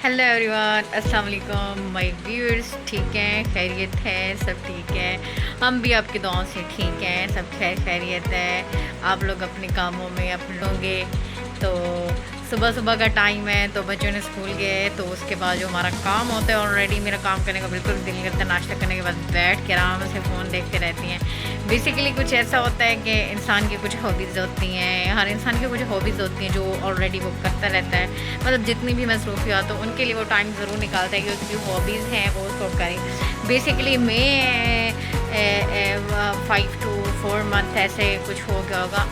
Hello everyone, अस्सलाम वालेकुम my viewers. ठीक हैं, खैरियत है, सब ठीक है। हम भी आपकी दुआओं से ठीक हैं, सब खैरियत है। आप लोग अपने कामों में अपने होंगे। तो सुबह सुबह का टाइम है, तो बच्चों ने स्कूल गए, तो उसके बाद जो हमारा काम होता है ऑलरेडी मेरा काम करने का बिल्कुल दिल नहीं करता। नाश्ता करने के बाद बैठ के आराम से फ़ोन देखते रहती हैं। बेसिकली कुछ ऐसा होता है कि इंसान की कुछ हॉबीज़ होती हैं, हर इंसान की कुछ हॉबीज़ होती हैं जो ऑलरेडी वो करता रहता है। मतलब जितनी भी मसरूफियात हो उनके लिए वो टाइम ज़रूर निकालता है कि उसकी हॉबीज़ हैं वो उसको करें। बेसिकली मैं 5 to 4 मंथ ऐसे कुछ हो गया होगा।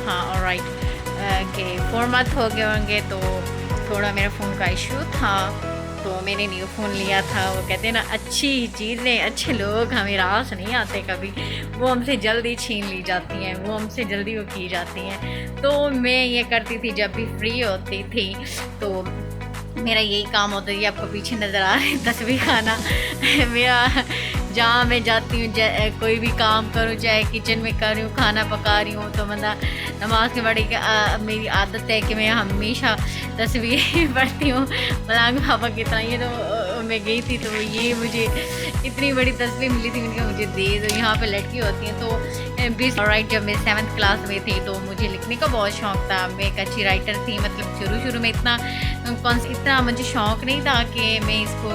हाँ, ऑलराइट, कि 4 मंथ हो गए होंगे। तो थोड़ा मेरा फ़ोन का इशू था, तो मैंने न्यू फ़ोन लिया था। वो कहते हैं ना, अच्छी चीज़ें अच्छे लोग हमें रास नहीं आते कभी, वो हमसे जल्दी छीन ली जाती हैं, वो हमसे जल्दी वो की जाती हैं। तो मैं ये करती थी जब भी फ्री होती थी, तो मेरा यही काम होता है। ये आपको पीछे नज़र आ रही है तस्वीर खाना मेरा जहाँ मैं जाती हूँ, कोई भी काम करूँ, चाहे किचन में कर रही हूँ, खाना पका रही हूँ, तो मतलब नमाज के बड़ी मेरी आदत है कि मैं हमेशा तस्वीर पढ़ती हूँ मलांग पापा की तरह। ये तो मैं गई थी, तो ये मुझे इतनी बड़ी तस्वीर मिली थी, मैंने कहा मुझे दे दो। यहाँ पे लड़की होती हैं, तो बीस राइट, जब मैं 7th क्लास में थी तो मुझे लिखने का बहुत शौक़ था। मैं एक अच्छी राइटर थी। मतलब शुरू में इतना मुझे शौक़ नहीं था कि मैं इसको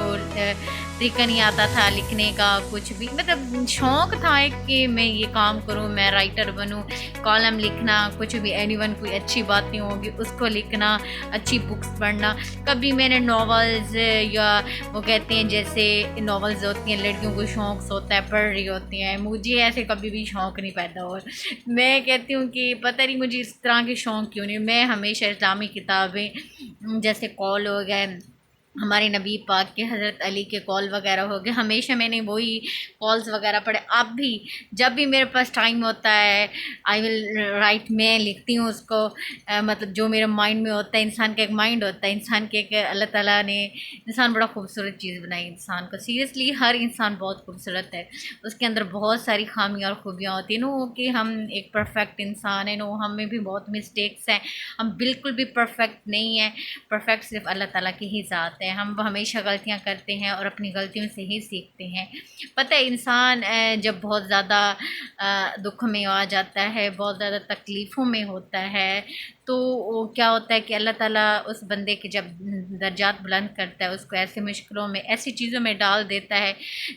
तरीका नहीं आता था लिखने का, कुछ भी मतलब शौक़ था एक कि मैं ये काम करूँ, मैं राइटर बनूँ, कॉलम लिखना, कुछ भी एनीवन कोई अच्छी बातें होगी उसको लिखना, अच्छी बुक्स पढ़ना। कभी मैंने नॉवेल्स, या वो कहते हैं जैसे नॉवेल्स होती हैं लड़कियों को शौक़ होता है, पढ़ रही होती हैं, मुझे ऐसे कभी भी शौक़ नहीं पैदा हुआ। मैं कहती हूँ कि पता नहीं मुझे इस तरह के शौक़ क्यों नहीं। मैं हमेशा इस्लामी किताबें जैसे कॉल हो गए, हमारे नबी पाक के, हज़रत अली के कॉल वगैरह हो गए, हमेशा मैंने वही कॉल्स वगैरह पढ़े। अब भी जब भी मेरे पास टाइम होता है, आई विल राइट, मैं लिखती हूँ उसको। मतलब जो मेरे माइंड में होता है, इंसान का एक माइंड होता है, इंसान के एक अल्लाह ताला ने इंसान बड़ा खूबसूरत चीज़ बनाई इंसान को। सीरियसली हर इंसान बहुत खूबसूरत है, उसके अंदर बहुत सारी खामियाँ और खूबियाँ होती हैं। नो कि हम एक परफेक्ट इंसान है, नो हमें भी बहुत मिस्टेक्स हैं, हम बिल्कुल भी परफेक्ट नहीं हैं। परफेक्ट सिर्फ अल्लाह ताला की ही ज़ात है। हम हमेशा गलतियां करते हैं और अपनी गलतियों से ही सीखते हैं। पता है, इंसान जब बहुत ज़्यादा दुख में आ जाता है, बहुत ज़्यादा तकलीफ़ों में होता है, तो वो क्या होता है कि अल्लाह ताला उस बंदे के जब दर्जात बुलंद करता है, उसको ऐसे मुश्किलों में, ऐसी चीज़ों में डाल देता है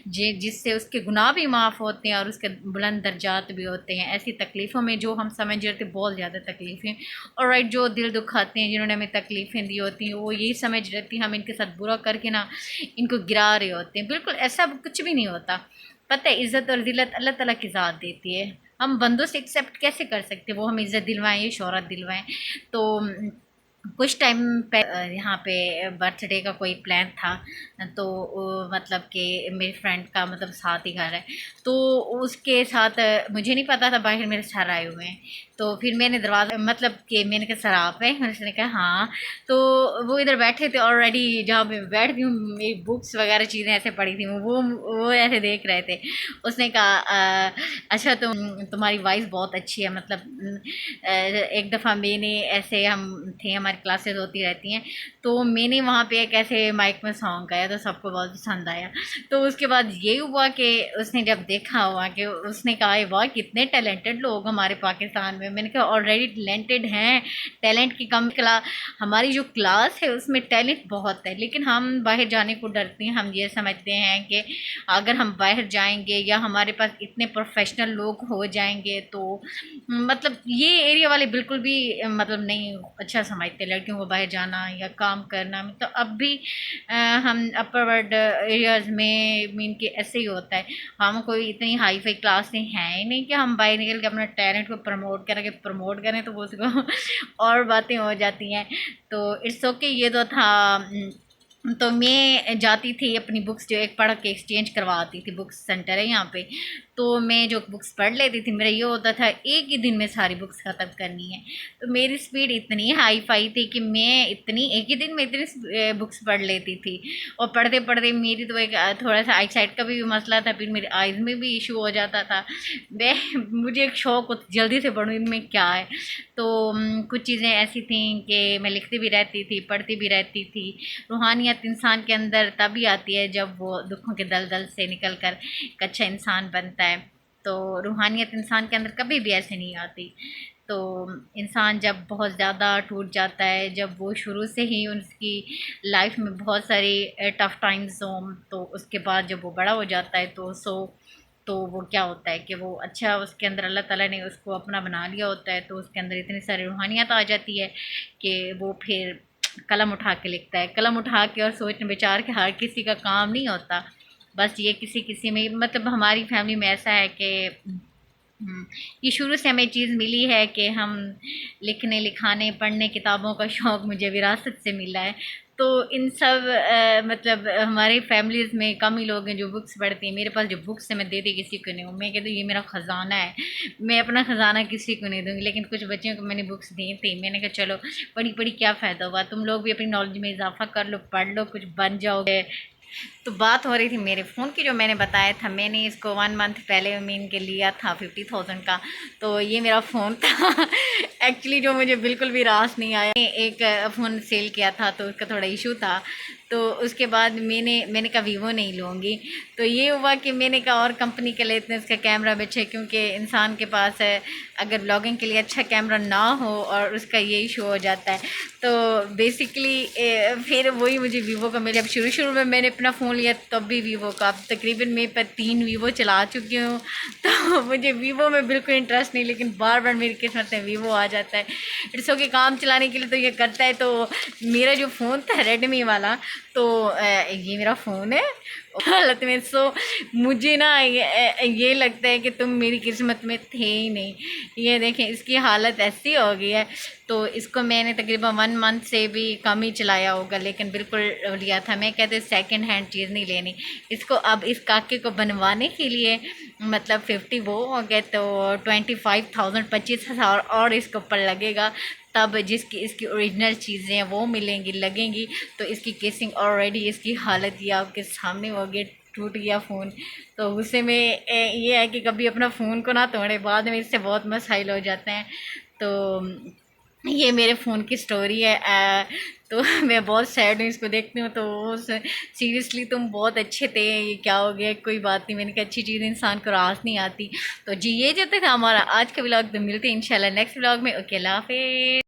जिससे उसके गुनाह भी माफ़ होते हैं और उसके बुलंद दर्जात भी होते हैं। ऐसी तकलीफ़ों में जो हम समझ रहे थे बहुत ज़्यादा तकलीफ़ें, और राइट, जो दिल दुखाते हैं, जिन्होंने हमें तकलीफ़ें दी होती हैं, वो यही समझ रहे थे हम इनके साथ बुरा करके ना इनको गिरा रहे होते हैं। बिल्कुल ऐसा कुछ भी नहीं होता। पता है, इज़्ज़त और ज़िल्लत अल्लाह ताला की ज़ात देती है। हम बंदों से एक्सेप्ट कैसे कर सकते, वो हम इज़्ज़त दिलवाएं, शोहरत दिलवाएं। तो कुछ टाइम पे यहाँ पे बर्थडे का कोई प्लान था, तो मतलब कि मेरी फ्रेंड का मतलब साथ ही घर है, तो उसके साथ मुझे नहीं पता था बाहर मेरे सर आए हुए हैं। तो फिर मैंने दरवाज़ा, मतलब कि मैंने कहा सर आप हैं, उसने कहा हाँ। तो वो इधर बैठे थे ऑलरेडी, जहाँ पे बैठती हूँ मेरी बुक्स वगैरह चीज़ें ऐसे पड़ी थी, वो ऐसे देख रहे थे। उसने कहा अच्छा तुम्हारी वॉइस बहुत अच्छी है। मतलब एक दफ़ा मैंने ऐसे, हम थे, हमारी क्लासेस होती रहती हैं, तो मैंने वहाँ पे एक ऐसे माइक में सॉन्ग गाया, तो सबको बहुत पसंद आया। तो उसके बाद ये हुआ कि उसने जब देखा हुआ कि उसने कहा वाह कितने टैलेंटेड लोग हमारे पाकिस्तान में। मैंने कहा ऑलरेडी टैलेंटेड हैं, टैलेंट की कम क्लास, हमारी जो क्लास है उसमें टैलेंट बहुत है, लेकिन हम बाहर जाने को डरते हैं। हम ये समझते हैं कि अगर हम बाहर जाएंगे या हमारे पास इतने प्रोफेशनल लोग हो जाएंगे, तो मतलब ये एरिया वाले बिल्कुल भी मतलब नहीं अच्छा समझते लड़कियों को बाहर जाना या काम करना। तो अब भी हम अपर वर्ल्ड एरियाज़ में मीन के ऐसे ही होता है। हम कोई इतनी हाई फाई क्लास से हैं ही नहीं कि हम बाहर निकल के अपना टैलेंट को प्रमोट करें, तो वो उसको और बातें हो जाती हैं। तो इट्स ओके, ये तो था। तो मैं जाती थी अपनी बुक्स जो एक पढ़ के एक्सचेंज करवा आती थी, बुक्स सेंटर है यहाँ पे, तो मैं जो बुक्स पढ़ लेती थी, मेरा ये होता था एक ही दिन में सारी बुक्स ख़त्म करनी है। तो मेरी स्पीड इतनी हाई फाई थी कि मैं इतनी एक ही दिन में इतनी बुक्स पढ़ लेती थी। और पढ़ते पढ़ते मेरी तो एक थोड़ा सा आई साइट का भी मसला था, फिर मेरी आइज़ में भी इशू हो जाता था। मैं मुझे एक शौक़ होता जल्दी से पढ़ूँ, इनमें क्या है। तो कुछ चीज़ें ऐसी थी कि मैं लिखती भी रहती थी, पढ़ती भी रहती थी। रूहानियत इंसान के अंदर तभी आती है जब वो दुखों के दलदल से निकल कर एक अच्छा इंसान बनता है। तो रूहानियत इंसान के अंदर कभी भी ऐसे नहीं आती। तो इंसान जब बहुत ज़्यादा टूट जाता है, जब वो शुरू से ही उसकी लाइफ में बहुत सारी टफ़ टाइम्स हों, तो उसके बाद जब वो बड़ा हो जाता है तो वो क्या होता है कि वो अच्छा उसके अंदर अल्लाह ताला ने उसको अपना बना लिया होता है। तो उसके अंदर इतनी सारी रूहानियत आ जाती है कि वो फिर कलम उठा के लिखता है, कलम उठा के, और सोच विचार के हर किसी का काम नहीं होता। बस ये किसी किसी में, मतलब हमारी फैमिली में ऐसा है कि ये शुरू से हमें चीज़ मिली है कि हम लिखने लिखाने पढ़ने किताबों का शौक़ मुझे विरासत से मिला है। तो इन सब मतलब हमारी फैमिलीज़ में कम ही लोग हैं जो बुक्स पढ़ती हैं। मेरे पास जो बुक्स है मैं देती किसी को नहीं हूँ, मैं कहती हूँ ये मेरा ख़जाना है, मैं अपना ख़जाना किसी को नहीं दूँगी। लेकिन कुछ बच्चियों को मैंने बुक्स दी थी, मैंने कहा चलो पढ़ी पढ़ी क्या फ़ायदा हुआ, तुम लोग भी अपनी नॉलेज में इजाफ़ा कर लो, पढ़ लो, कुछ बन जाओगे। तो बात हो रही थी मेरे फ़ोन की, जो मैंने बताया था, मैंने इसको 1 मंथ पहले मीन के लिया था 50,000 का। तो ये मेरा फ़ोन था एक्चुअली, जो मुझे बिल्कुल भी रास नहीं आया। एक फ़ोन सेल किया था तो उसका थोड़ा इशू था, तो उसके बाद मैंने कहा वीवो नहीं लूँगी। तो ये हुआ कि मैंने कहा और कंपनी के लेते हैं, उसका कैमरा भी अच्छा है, क्योंकि इंसान के पास है अगर ब्लॉगिंग के लिए अच्छा कैमरा ना हो और उसका ये इशू हो जाता है। तो बेसिकली फिर वही मुझे वीवो का मिला। अब शुरू में मैंने अपना फ़ोन लिया तब भी वीवो का, अब तकरीबन मैं पर 3 वीवो चला चुकी हूँ। तो मुझे वीवो में बिल्कुल इंटरेस्ट नहीं, लेकिन बार बार मेरी किस्मत में वीवो आ जाता है। इट्स ओके, काम चलाने के लिए तो ये करता है। तो मेरा जो फ़ोन था रेडमी वाला, तो ये मेरा फ़ोन है हालत में। सो मुझे ना ये लगता है कि तुम मेरी किस्मत में थे ही नहीं। ये देखें इसकी हालत ऐसी हो गई है। तो इसको मैंने तकरीबन 1 मंथ से भी कम ही चलाया होगा, लेकिन बिल्कुल लिया था। मैं कहते सेकंड हैंड चीज़ नहीं लेनी इसको। अब इस काके को बनवाने के लिए मतलब 50 वो हो गए, तो 25,000 25,000 और इसके ऊपर लगेगा, तब जिसकी इसकी ओरिजिनल चीज़ें वो मिलेंगी लगेंगी। तो इसकी केसिंग ऑलरेडी, इसकी हालत ये आपके सामने हो गई, टूट गया फ़ोन। तो गुस्से में ये है कि कभी अपना फ़ोन को ना तोड़े, बाद में इससे बहुत मसाइल हो जाते हैं। तो ये मेरे फ़ोन की स्टोरी है। तो मैं बहुत सैड हूँ इसको देखती हूँ तो सीरियसली तुम बहुत अच्छे थे, ये क्या हो गया, कोई बात नहीं। मैंने कहा अच्छी चीज़ इंसान को रास नहीं आती। तो जी ये जो था हमारा आज का व्लॉग। तो मिलते हैं इंशाल्लाह नेक्स्ट व्लॉग में। ओके, अल्लाह हाफ़िज़।